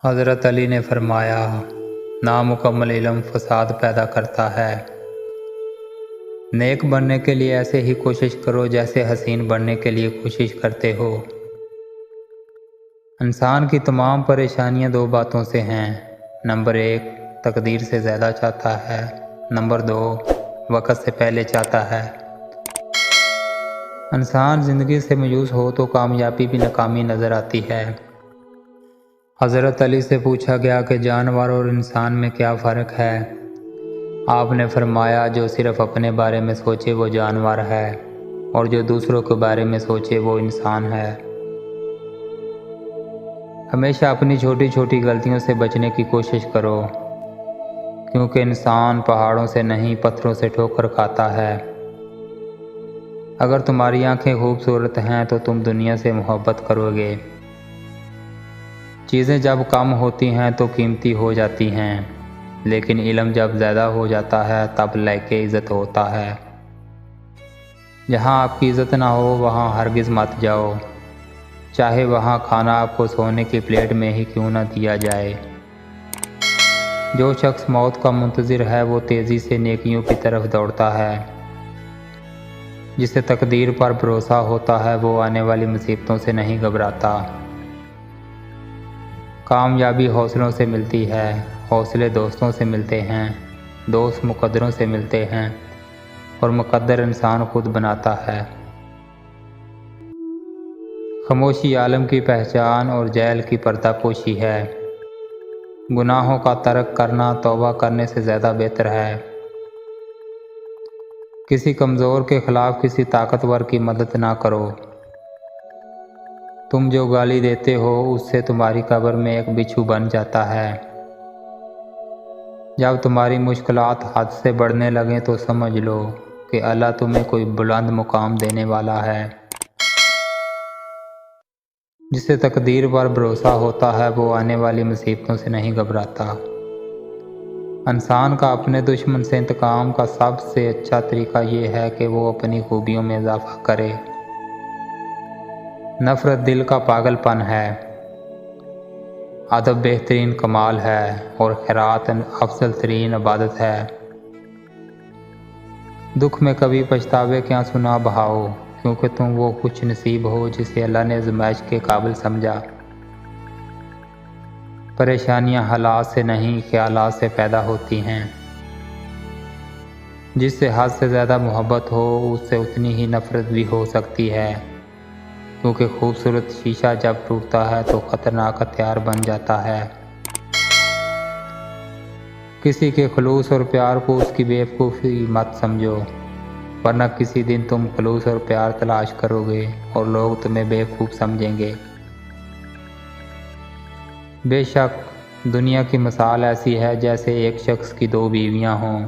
حضرت علی نے فرمایا، نامکمل علم فساد پیدا کرتا ہے۔ نیک بننے کے لیے ایسے ہی کوشش کرو جیسے حسین بننے کے لیے کوشش کرتے ہو۔ انسان کی تمام پریشانیاں دو باتوں سے ہیں۔ نمبر 1، تقدیر سے زیادہ چاہتا ہے۔ نمبر 2، وقت سے پہلے چاہتا ہے۔ انسان زندگی سے مایوس ہو تو کامیابی بھی ناکامی نظر آتی ہے۔ حضرت علی سے پوچھا گیا کہ جانور اور انسان میں کیا فرق ہے؟ آپ نے فرمایا، جو صرف اپنے بارے میں سوچے وہ جانور ہے، اور جو دوسروں کے بارے میں سوچے وہ انسان ہے۔ ہمیشہ اپنی چھوٹی چھوٹی غلطیوں سے بچنے کی کوشش کرو، کیونکہ انسان پہاڑوں سے نہیں پتھروں سے ٹھوکر کھاتا ہے۔ اگر تمہاری آنکھیں خوبصورت ہیں تو تم دنیا سے محبت کرو گے۔ چیزیں جب کم ہوتی ہیں تو قیمتی ہو جاتی ہیں، لیکن علم جب زیادہ ہو جاتا ہے تب لائق عزت ہوتا ہے۔ جہاں آپ کی عزت نہ ہو وہاں ہرگز مت جاؤ، چاہے وہاں کھانا آپ کو سونے کی پلیٹ میں ہی کیوں نہ دیا جائے۔ جو شخص موت کا منتظر ہے وہ تیزی سے نیکیوں کی طرف دوڑتا ہے۔ جسے تقدیر پر بھروسہ ہوتا ہے وہ آنے والی مصیبتوں سے نہیں گھبراتا۔ کامیابی حوصلوں سے ملتی ہے، حوصلے دوستوں سے ملتے ہیں، دوست مقدروں سے ملتے ہیں، اور مقدر انسان خود بناتا ہے۔ خاموشی عالم کی پہچان اور جہل کی پردہ پوشی ہے۔ گناہوں کا ترک کرنا توبہ کرنے سے زیادہ بہتر ہے۔ کسی کمزور کے خلاف کسی طاقتور کی مدد نہ کرو۔ تم جو گالی دیتے ہو اس سے تمہاری قبر میں ایک بچھو بن جاتا ہے۔ جب تمہاری مشکلات حد سے بڑھنے لگیں تو سمجھ لو کہ اللہ تمہیں کوئی بلند مقام دینے والا ہے۔ جسے تقدیر پر بھروسہ ہوتا ہے وہ آنے والی مصیبتوں سے نہیں گھبراتا۔ انسان کا اپنے دشمن سے انتقام کا سب سے اچھا طریقہ یہ ہے کہ وہ اپنی خوبیوں میں اضافہ کرے۔ نفرت دل کا پاگل پن ہے، ادب بہترین کمال ہے، اور خیرات افضل ترین عبادت ہے۔ دکھ میں کبھی پچھتاوے کے آنسو نہ بہاؤ، کیونکہ تم وہ خوش نصیب ہو جسے اللہ نے آزمائش کے قابل سمجھا۔ پریشانیاں حالات سے نہیں خیالات سے پیدا ہوتی ہیں۔ جس سے حد سے زیادہ محبت ہو اس سے اتنی ہی نفرت بھی ہو سکتی ہے، کیونکہ خوبصورت شیشہ جب ٹوٹتا ہے تو خطرناک ہتھیار بن جاتا ہے۔ کسی کے خلوص اور پیار کو اس کی بے وقوفی مت سمجھو، ورنہ کسی دن تم خلوص اور پیار تلاش کرو گے اور لوگ تمہیں بے وقوف سمجھیں گے۔ بے شک دنیا کی مثال ایسی ہے جیسے ایک شخص کی دو بیویاں ہوں،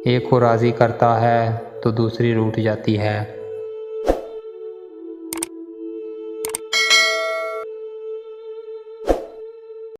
ایک کو راضی کرتا ہے تو دوسری روٹھ جاتی ہے۔